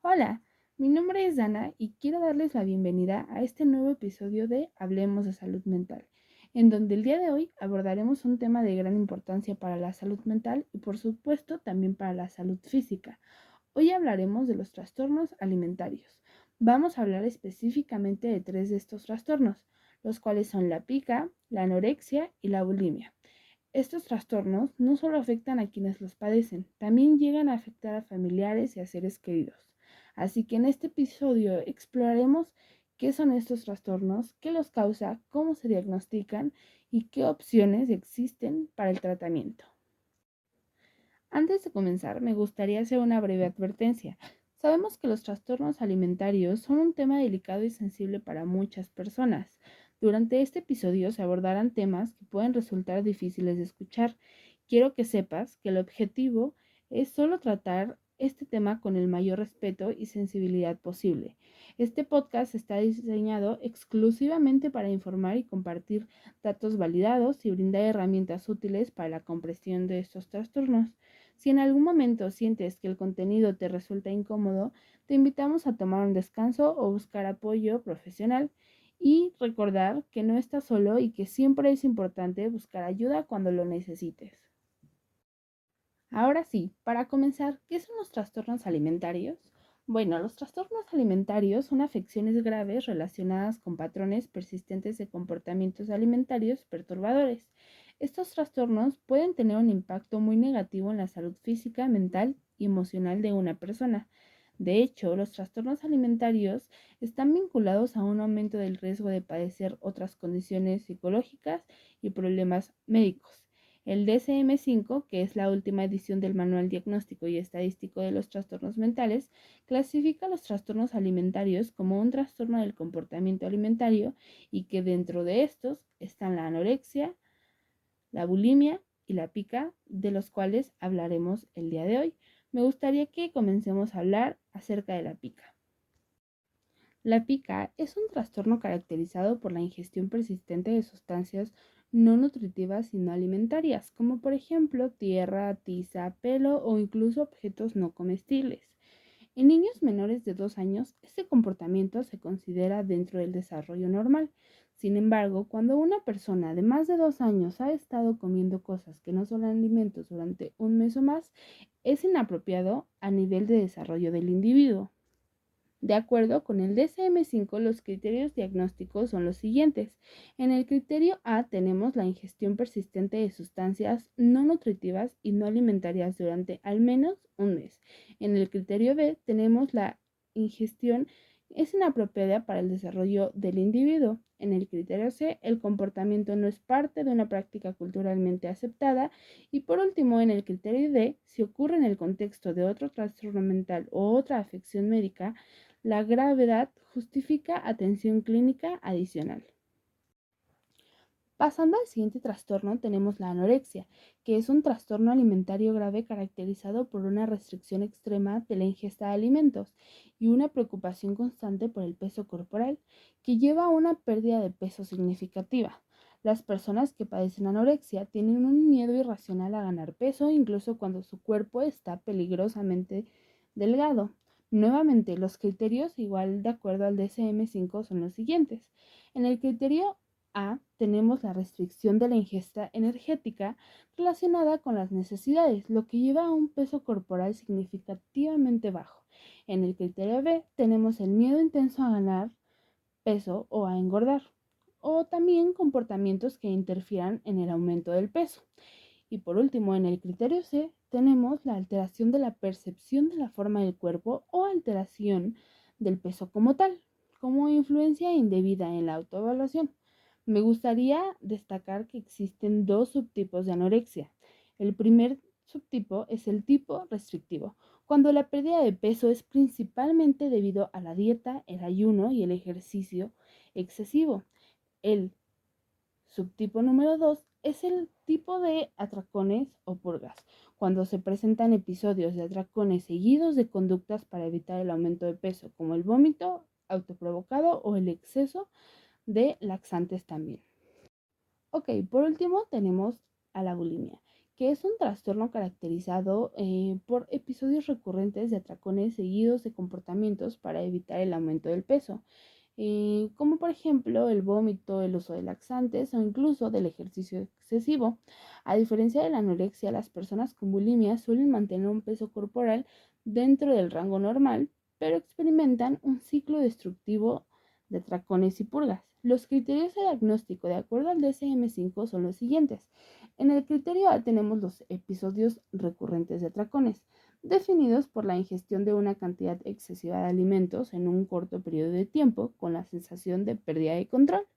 Hola, mi nombre es Dana y quiero darles la bienvenida a este nuevo episodio de Hablemos de Salud Mental, en donde el día de hoy abordaremos un tema de gran importancia para la salud mental y por supuesto también para la salud física. Hoy hablaremos de los trastornos alimentarios. Vamos a hablar específicamente de tres de estos trastornos, los cuales son la pica, la anorexia y la bulimia. Estos trastornos no solo afectan a quienes los padecen, también llegan a afectar a familiares y a seres queridos. Así que en este episodio exploraremos qué son estos trastornos, qué los causa, cómo se diagnostican y qué opciones existen para el tratamiento. Antes de comenzar, me gustaría hacer una breve advertencia. Sabemos que los trastornos alimentarios son un tema delicado y sensible para muchas personas. Durante este episodio se abordarán temas que pueden resultar difíciles de escuchar. Quiero que sepas que el objetivo es solo tratar este tema con el mayor respeto y sensibilidad posible. Este podcast está diseñado exclusivamente para informar y compartir datos validados y brindar herramientas útiles para la comprensión de estos trastornos. Si en algún momento sientes que el contenido te resulta incómodo, te invitamos a tomar un descanso o buscar apoyo profesional y recordar que no estás solo y que siempre es importante buscar ayuda cuando lo necesites. Ahora sí, para comenzar, ¿qué son los trastornos alimentarios? Bueno, los trastornos alimentarios son afecciones graves relacionadas con patrones persistentes de comportamientos alimentarios perturbadores. Estos trastornos pueden tener un impacto muy negativo en la salud física, mental y emocional de una persona. De hecho, los trastornos alimentarios están vinculados a un aumento del riesgo de padecer otras condiciones psicológicas y problemas médicos. El DSM-5, que es la última edición del Manual Diagnóstico y Estadístico de los Trastornos Mentales, clasifica los trastornos alimentarios como un trastorno del comportamiento alimentario y que dentro de estos están la anorexia, la bulimia y la pica, de los cuales hablaremos el día de hoy. Me gustaría que comencemos a hablar acerca de la pica. La pica es un trastorno caracterizado por la ingestión persistente de sustancias no nutritivas y no alimentarias, como por ejemplo tierra, tiza, pelo o incluso objetos no comestibles. En niños menores de 2 años, este comportamiento se considera dentro del desarrollo normal. Sin embargo, cuando una persona de más de 2 años ha estado comiendo cosas que no son alimentos durante un mes o más, es inapropiado a nivel de desarrollo del individuo. De acuerdo con el DSM-5, los criterios diagnósticos son los siguientes. En el criterio A tenemos la ingestión persistente de sustancias no nutritivas y no alimentarias durante al menos un mes. En el criterio B tenemos la ingestión es inapropiada para el desarrollo del individuo. En el criterio C, el comportamiento no es parte de una práctica culturalmente aceptada. Y por último, en el criterio D, si ocurre en el contexto de otro trastorno mental o otra afección médica, la gravedad justifica atención clínica adicional. Pasando al siguiente trastorno, tenemos la anorexia, que es un trastorno alimentario grave caracterizado por una restricción extrema de la ingesta de alimentos y una preocupación constante por el peso corporal, que lleva a una pérdida de peso significativa. Las personas que padecen anorexia tienen un miedo irracional a ganar peso, incluso cuando su cuerpo está peligrosamente delgado. Nuevamente, los criterios, igual de acuerdo al DSM-5, son los siguientes. En el criterio A tenemos la restricción de la ingesta energética relacionada con las necesidades, lo que lleva a un peso corporal significativamente bajo. En el criterio B tenemos el miedo intenso a ganar peso o a engordar, o también comportamientos que interfieran en el aumento del peso. Y por último, en el criterio C tenemos la alteración de la percepción de la forma del cuerpo o alteración del peso como tal, como influencia indebida en la autoevaluación. Me gustaría destacar que existen dos subtipos de anorexia. El primer subtipo es el tipo restrictivo, cuando la pérdida de peso es principalmente debido a la dieta, el ayuno y el ejercicio excesivo. El subtipo número 2 es el tipo de atracones o purgas, cuando se presentan episodios de atracones seguidos de conductas para evitar el aumento de peso, como el vómito autoprovocado o el exceso de laxantes también. Ok, por último tenemos a la bulimia, que es un trastorno caracterizado por episodios recurrentes de atracones seguidos de comportamientos para evitar el aumento del peso, como por ejemplo el vómito, el uso de laxantes o incluso del ejercicio excesivo. A diferencia de la anorexia, las personas con bulimia suelen mantener un peso corporal dentro del rango normal, pero experimentan un ciclo destructivo de atracones y purgas. Los criterios de diagnóstico de acuerdo al DSM-5 son los siguientes. En el criterio A tenemos los episodios recurrentes de atracones, definidos por la ingestión de una cantidad excesiva de alimentos en un corto periodo de tiempo con la sensación de pérdida de control.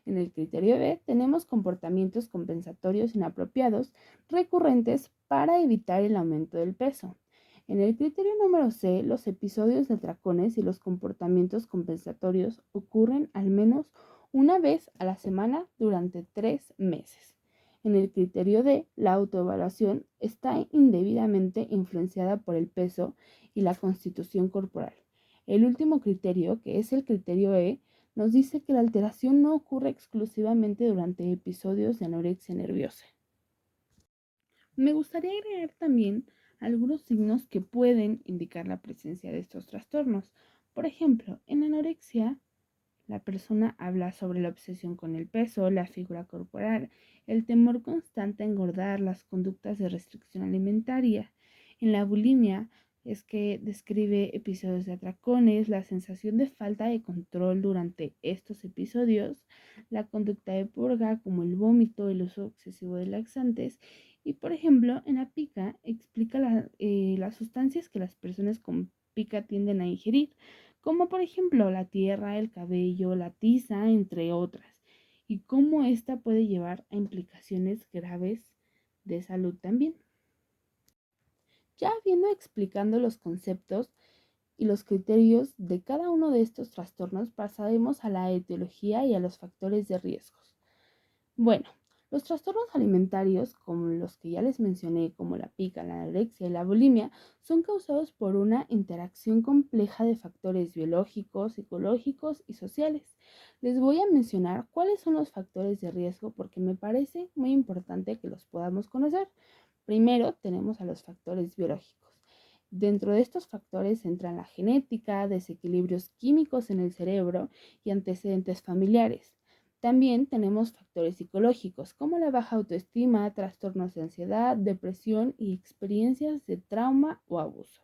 En el criterio B tenemos comportamientos compensatorios inapropiados recurrentes para evitar el aumento del peso. En el criterio número C, los episodios de atracones y los comportamientos compensatorios ocurren al menos una vez a la semana durante 3 meses. En el criterio D, la autoevaluación está indebidamente influenciada por el peso y la constitución corporal. El último criterio, que es el criterio E, nos dice que la alteración no ocurre exclusivamente durante episodios de anorexia nerviosa. Me gustaría agregar también algunos signos que pueden indicar la presencia de estos trastornos. Por ejemplo, en la anorexia, la persona habla sobre la obsesión con el peso, la figura corporal, el temor constante a engordar, las conductas de restricción alimentaria. En la bulimia es que describe episodios de atracones, la sensación de falta de control durante estos episodios, la conducta de purga como el vómito, el uso excesivo de laxantes y, por ejemplo, en la pica explica las sustancias que las personas con pica tienden a ingerir, como por ejemplo la tierra, el cabello, la tiza, entre otras, y cómo esta puede llevar a implicaciones graves de salud también. Ya habiendo explicando los conceptos y los criterios de cada uno de estos trastornos, pasaremos a la etiología y a los factores de riesgos. Bueno, los trastornos alimentarios, como los que ya les mencioné, como la pica, la anorexia y la bulimia, son causados por una interacción compleja de factores biológicos, psicológicos y sociales. Les voy a mencionar cuáles son los factores de riesgo porque me parece muy importante que los podamos conocer. Primero tenemos a los factores biológicos. Dentro de estos factores entran la genética, desequilibrios químicos en el cerebro y antecedentes familiares. También tenemos factores psicológicos como la baja autoestima, trastornos de ansiedad, depresión y experiencias de trauma o abuso.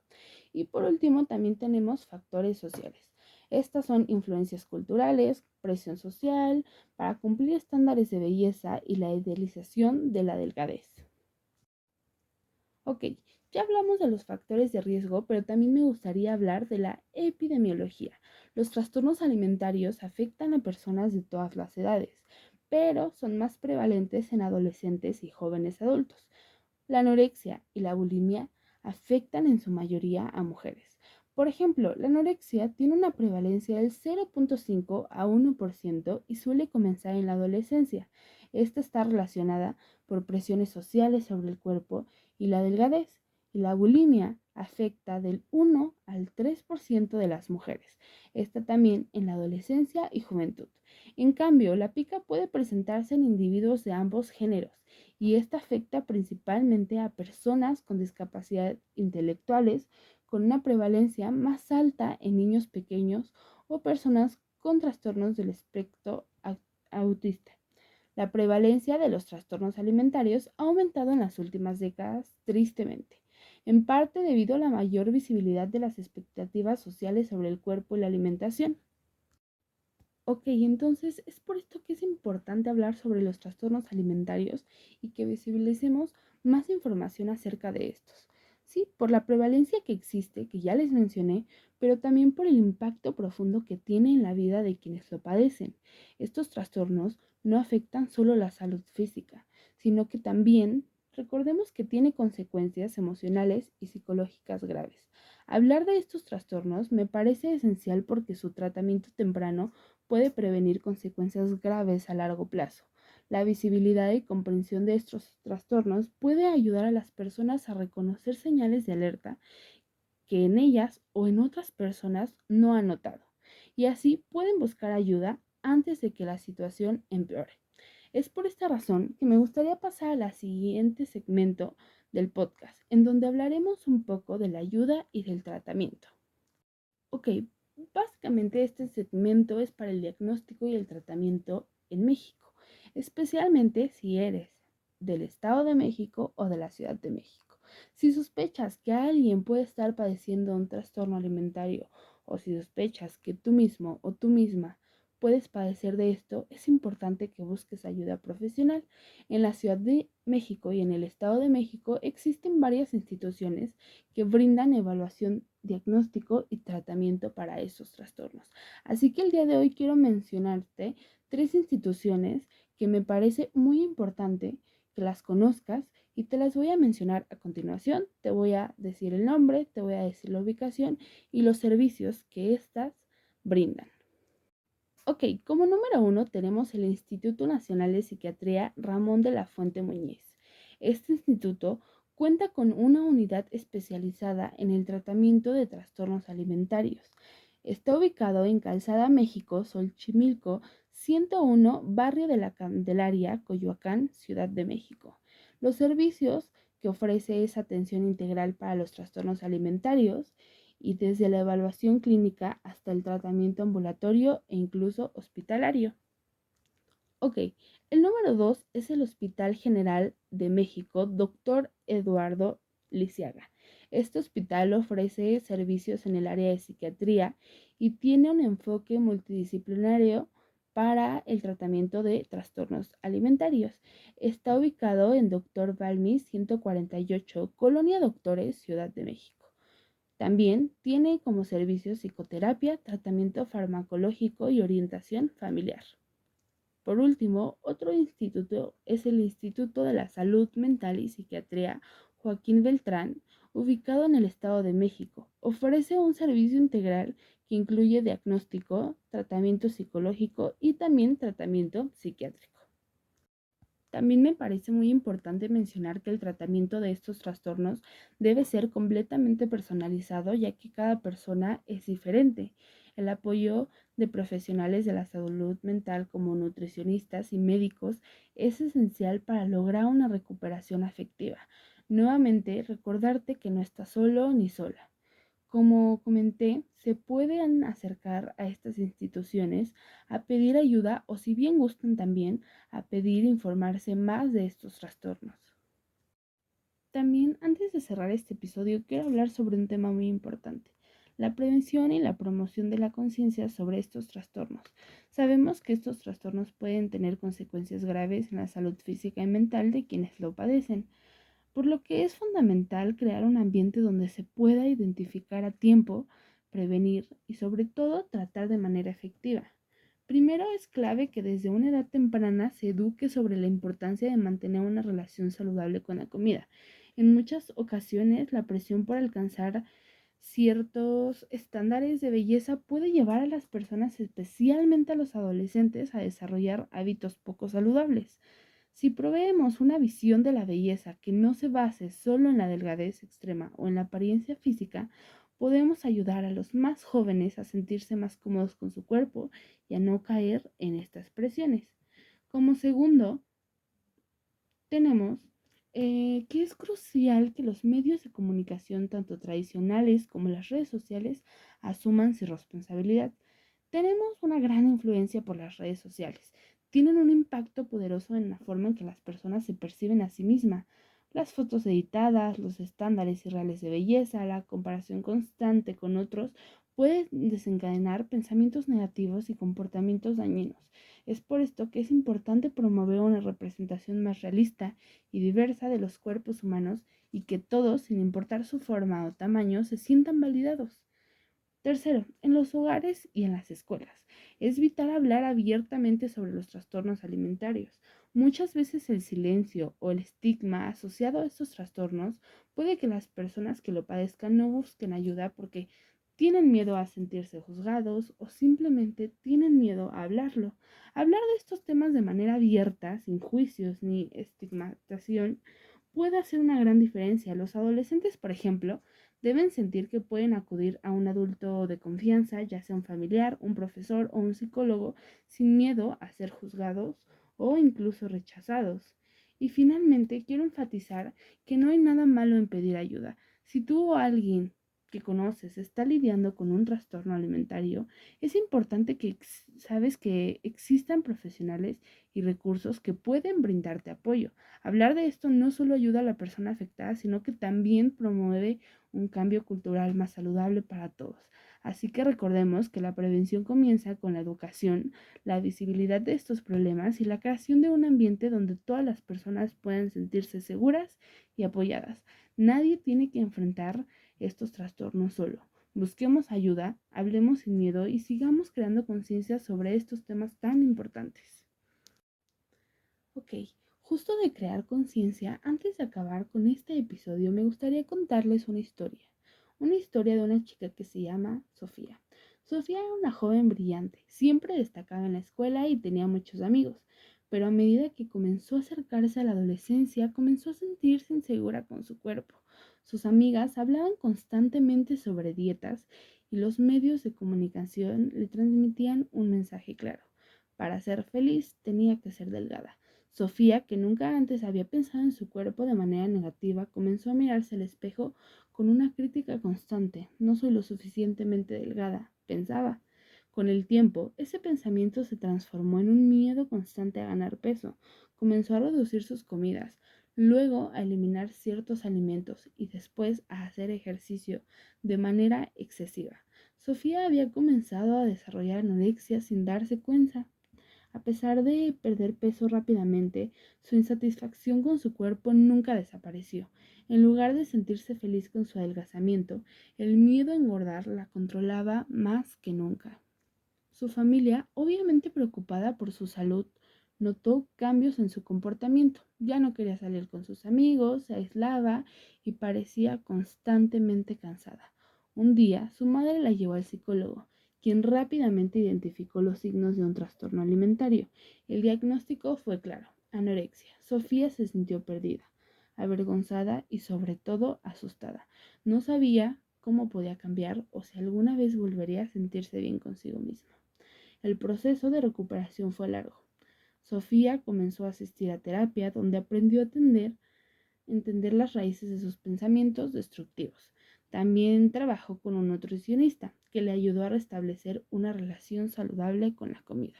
Y por último, también tenemos factores sociales. Estas son influencias culturales, presión social para cumplir estándares de belleza y la idealización de la delgadez. Ok, ya hablamos de los factores de riesgo, pero también me gustaría hablar de la epidemiología. Los trastornos alimentarios afectan a personas de todas las edades, pero son más prevalentes en adolescentes y jóvenes adultos. La anorexia y la bulimia afectan en su mayoría a mujeres. Por ejemplo, la anorexia tiene una prevalencia del 0.5 a 1% y suele comenzar en la adolescencia. Esta está relacionada por presiones sociales sobre el cuerpo y la delgadez. Y la bulimia afecta del 1 al 3% de las mujeres. Está también en la adolescencia y juventud. En cambio, la pica puede presentarse en individuos de ambos géneros y esta afecta principalmente a personas con discapacidad intelectuales, con una prevalencia más alta en niños pequeños o personas con trastornos del espectro autista. La prevalencia de los trastornos alimentarios ha aumentado en las últimas décadas, tristemente, en parte debido a la mayor visibilidad de las expectativas sociales sobre el cuerpo y la alimentación. Ok, entonces es por esto que es importante hablar sobre los trastornos alimentarios y que visibilicemos más información acerca de estos. Sí, por la prevalencia que existe, que ya les mencioné, pero también por el impacto profundo que tiene en la vida de quienes lo padecen. Estos trastornos no afectan solo la salud física, sino que también recordemos que tiene consecuencias emocionales y psicológicas graves. Hablar de estos trastornos me parece esencial porque su tratamiento temprano puede prevenir consecuencias graves a largo plazo. La visibilidad y comprensión de estos trastornos puede ayudar a las personas a reconocer señales de alerta que en ellas o en otras personas no han notado y así pueden buscar ayuda antes de que la situación empeore. Es por esta razón que me gustaría pasar al siguiente segmento del podcast, en donde hablaremos un poco de la ayuda y del tratamiento. Ok, básicamente este segmento es para el diagnóstico y el tratamiento en México, especialmente si eres del Estado de México o de la Ciudad de México. Si sospechas que alguien puede estar padeciendo un trastorno alimentario o si sospechas que tú mismo o tú misma puedes padecer de esto, es importante que busques ayuda profesional. En la Ciudad de México y en el Estado de México existen varias instituciones que brindan evaluación, diagnóstico y tratamiento para esos trastornos. Así que el día de hoy quiero mencionarte 3 instituciones que me parece muy importante que las conozcas y te las voy a mencionar a continuación. Te voy a decir el nombre, te voy a decir la ubicación y los servicios que éstas brindan. Ok, como número 1 tenemos el Instituto Nacional de Psiquiatría Ramón de la Fuente Muñiz. Este instituto cuenta con una unidad especializada en el tratamiento de trastornos alimentarios. Está ubicado en Calzada México, Xochimilco, 101, Barrio de la Candelaria, Coyoacán, Ciudad de México. Los servicios que ofrece es atención integral para los trastornos alimentarios, y desde la evaluación clínica hasta el tratamiento ambulatorio e incluso hospitalario. Ok, el número 2 es el Hospital General de México, Dr. Eduardo Lisiaga. Este hospital ofrece servicios en el área de psiquiatría y tiene un enfoque multidisciplinario para el tratamiento de trastornos alimentarios. Está ubicado en Dr. Balmis 148, Colonia Doctores, Ciudad de México. También tiene como servicio psicoterapia, tratamiento farmacológico y orientación familiar. Por último, otro instituto es el Instituto de la Salud Mental y Psiquiatría Joaquín Beltrán, ubicado en el Estado de México. Ofrece un servicio integral que incluye diagnóstico, tratamiento psicológico y también tratamiento psiquiátrico. También me parece muy importante mencionar que el tratamiento de estos trastornos debe ser completamente personalizado, ya que cada persona es diferente. El apoyo de profesionales de la salud mental como nutricionistas y médicos es esencial para lograr una recuperación afectiva. Nuevamente, recordarte que no estás solo ni sola. Como comenté, se pueden acercar a estas instituciones a pedir ayuda o si bien gustan también a pedir informarse más de estos trastornos. También antes de cerrar este episodio quiero hablar sobre un tema muy importante, la prevención y la promoción de la conciencia sobre estos trastornos. Sabemos que estos trastornos pueden tener consecuencias graves en la salud física y mental de quienes lo padecen, por lo que es fundamental crear un ambiente donde se pueda identificar a tiempo, prevenir y sobre todo tratar de manera efectiva. Primero es clave que desde una edad temprana se eduque sobre la importancia de mantener una relación saludable con la comida. En muchas ocasiones la presión por alcanzar ciertos estándares de belleza puede llevar a las personas, especialmente a los adolescentes, a desarrollar hábitos poco saludables. Si proveemos una visión de la belleza que no se base solo en la delgadez extrema o en la apariencia física, podemos ayudar a los más jóvenes a sentirse más cómodos con su cuerpo y a no caer en estas presiones. Como segundo, tenemos que es crucial que los medios de comunicación, tanto tradicionales como las redes sociales, asuman su responsabilidad. Tenemos una gran influencia por las redes sociales. Tienen un impacto poderoso en la forma en que las personas se perciben a sí mismas. Las fotos editadas, los estándares irreales de belleza, la comparación constante con otros pueden desencadenar pensamientos negativos y comportamientos dañinos. Es por esto que es importante promover una representación más realista y diversa de los cuerpos humanos y que todos, sin importar su forma o tamaño, se sientan validados. Tercero, en los hogares y en las escuelas. Es vital hablar abiertamente sobre los trastornos alimentarios. Muchas veces el silencio o el estigma asociado a estos trastornos puede que las personas que lo padezcan no busquen ayuda porque tienen miedo a sentirse juzgados o simplemente tienen miedo a hablarlo. Hablar de estos temas de manera abierta, sin juicios ni estigmatización, puede hacer una gran diferencia. Los adolescentes, por ejemplo, deben sentir que pueden acudir a un adulto de confianza, ya sea un familiar, un profesor o un psicólogo, sin miedo a ser juzgados o incluso rechazados. Y finalmente quiero enfatizar que no hay nada malo en pedir ayuda. Si tú o alguien que conoces está lidiando con un trastorno alimentario, es importante que sabes que existan profesionales y recursos que pueden brindarte apoyo. Hablar de esto no solo ayuda a la persona afectada, sino que también promueve un cambio cultural más saludable para todos. Así que recordemos que la prevención comienza con la educación, la visibilidad de estos problemas y la creación de un ambiente donde todas las personas puedan sentirse seguras y apoyadas. Nadie tiene que enfrentar estos trastornos solo. Busquemos ayuda, hablemos sin miedo y sigamos creando conciencia sobre estos temas tan importantes. Ok, justo de crear conciencia, antes de acabar con este episodio, me gustaría contarles una historia. Una historia de una chica que se llama Sofía. Sofía era una joven brillante, siempre destacaba en la escuela y tenía muchos amigos, pero a medida que comenzó a acercarse a la adolescencia, comenzó a sentirse insegura con su cuerpo. Sus amigas hablaban constantemente sobre dietas y los medios de comunicación le transmitían un mensaje claro. Para ser feliz tenía que ser delgada. Sofía, que nunca antes había pensado en su cuerpo de manera negativa, comenzó a mirarse al espejo con una crítica constante. No soy lo suficientemente delgada, pensaba. Con el tiempo, ese pensamiento se transformó en un miedo constante a ganar peso. Comenzó a reducir sus comidas, luego a eliminar ciertos alimentos y después a hacer ejercicio de manera excesiva. Sofía había comenzado a desarrollar anorexia sin darse cuenta. A pesar de perder peso rápidamente, su insatisfacción con su cuerpo nunca desapareció. En lugar de sentirse feliz con su adelgazamiento, el miedo a engordar la controlaba más que nunca. Su familia, obviamente preocupada por su salud, notó cambios en su comportamiento. Ya no quería salir con sus amigos, se aislaba y parecía constantemente cansada. Un día, su madre la llevó al psicólogo, quien rápidamente identificó los signos de un trastorno alimentario. El diagnóstico fue claro: anorexia. Sofía se sintió perdida, avergonzada y sobre todo asustada. No sabía cómo podía cambiar o si alguna vez volvería a sentirse bien consigo misma. El proceso de recuperación fue largo. Sofía comenzó a asistir a terapia, donde aprendió a entender las raíces de sus pensamientos destructivos. También trabajó con un nutricionista que le ayudó a restablecer una relación saludable con la comida.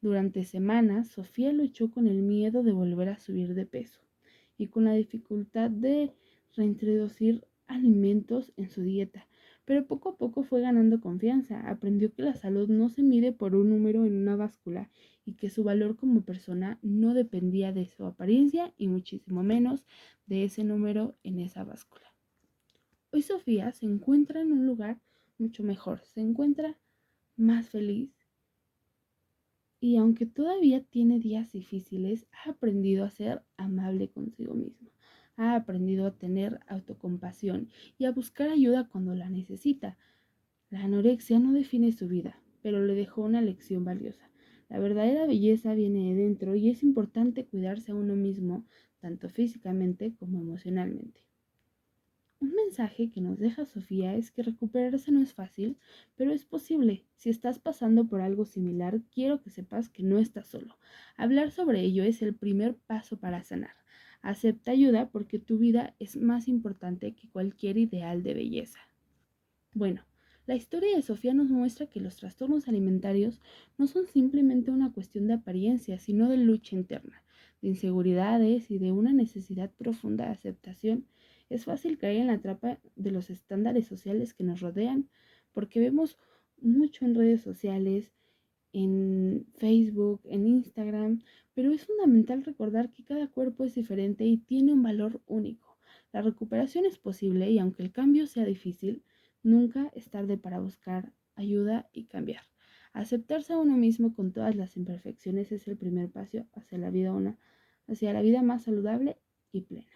Durante semanas, Sofía luchó con el miedo de volver a subir de peso y con la dificultad de reintroducir alimentos en su dieta, pero poco a poco fue ganando confianza. Aprendió que la salud no se mide por un número en una báscula y que su valor como persona no dependía de su apariencia y muchísimo menos de ese número en esa báscula. Hoy Sofía se encuentra en un lugar mucho mejor, se encuentra más feliz y aunque todavía tiene días difíciles, ha aprendido a ser amable consigo misma. Ha aprendido a tener autocompasión y a buscar ayuda cuando la necesita. La anorexia no define su vida, pero le dejó una lección valiosa. La verdadera belleza viene de dentro y es importante cuidarse a uno mismo, tanto físicamente como emocionalmente. Un mensaje que nos deja Sofía es que recuperarse no es fácil, pero es posible. Si estás pasando por algo similar, quiero que sepas que no estás solo. Hablar sobre ello es el primer paso para sanar. Acepta ayuda porque tu vida es más importante que cualquier ideal de belleza. Bueno, la historia de Sofía nos muestra que los trastornos alimentarios no son simplemente una cuestión de apariencia, sino de lucha interna, de inseguridades y de una necesidad profunda de aceptación. Es fácil caer en la trampa de los estándares sociales que nos rodean, porque vemos mucho en redes sociales, en Facebook, en Instagram, pero es fundamental recordar que cada cuerpo es diferente y tiene un valor único. La recuperación es posible y aunque el cambio sea difícil, nunca es tarde para buscar ayuda y cambiar. Aceptarse a uno mismo con todas las imperfecciones es el primer paso hacia la vida más saludable y plena.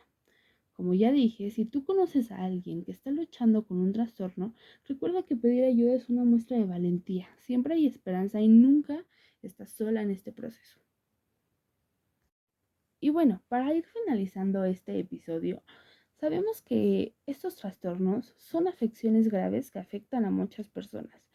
Como ya dije, si tú conoces a alguien que está luchando con un trastorno, recuerda que pedir ayuda es una muestra de valentía. Siempre hay esperanza y nunca estás sola en este proceso. Y bueno, para ir finalizando este episodio, sabemos que estos trastornos son afecciones graves que afectan a muchas personas,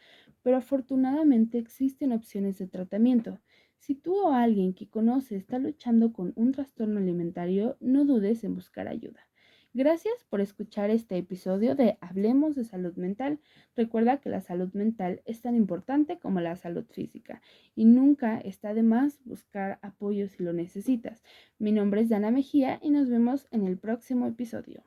pero afortunadamente existen opciones de tratamiento. Si tú o alguien que conoce está luchando con un trastorno alimentario, no dudes en buscar ayuda. Gracias por escuchar este episodio de Hablemos de Salud Mental. Recuerda que la salud mental es tan importante como la salud física y nunca está de más buscar apoyo si lo necesitas. Mi nombre es Dana Mejía y nos vemos en el próximo episodio.